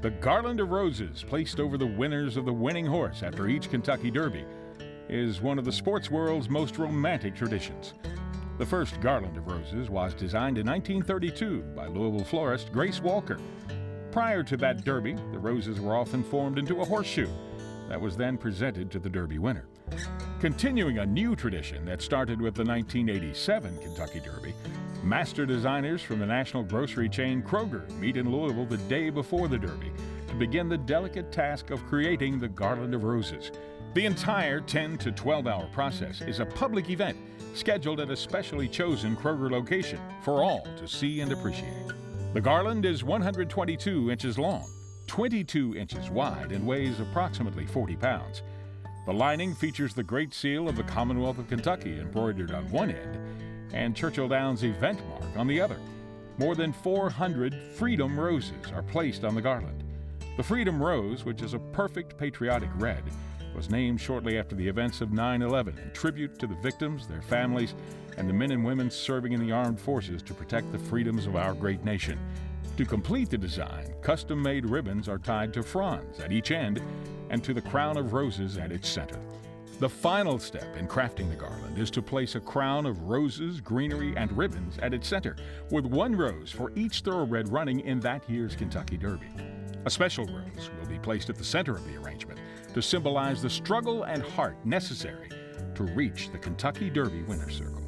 The garland of roses placed over the winners of the winning horse after each Kentucky Derby is one of the sports world's most romantic traditions. The first garland of roses was designed in 1932 by Louisville florist Grace Walker. Prior to that Derby, the roses were often formed into a horseshoe that was then presented to the Derby winner. Continuing a new tradition that started with the 1987 Kentucky Derby, master designers from the national grocery chain Kroger meet in Louisville the day before the Derby to begin the delicate task of creating the garland of roses. The entire 10 to 12-hour process is a public event scheduled at a specially chosen Kroger location for all to see and appreciate. The garland is 122 inches long, 22 inches wide, and weighs approximately 40 pounds. The lining features the Great Seal of the Commonwealth of Kentucky embroidered on one end and Churchill Downs event mark on the other. More than 400 Freedom Roses are placed on the garland. The Freedom Rose, which is a perfect patriotic red, was named shortly after the events of 9/11 in tribute to the victims, their families, and the men and women serving in the armed forces to protect the freedoms of our great nation. To complete the design, custom-made ribbons are tied to fronds at each end and to the crown of roses at its center. The final step in crafting the garland is to place a crown of roses, greenery, and ribbons at its center, with one rose for each thoroughbred running in that year's Kentucky Derby. A special rose will be placed at the center of the arrangement to symbolize the struggle and heart necessary to reach the Kentucky Derby winner's circle.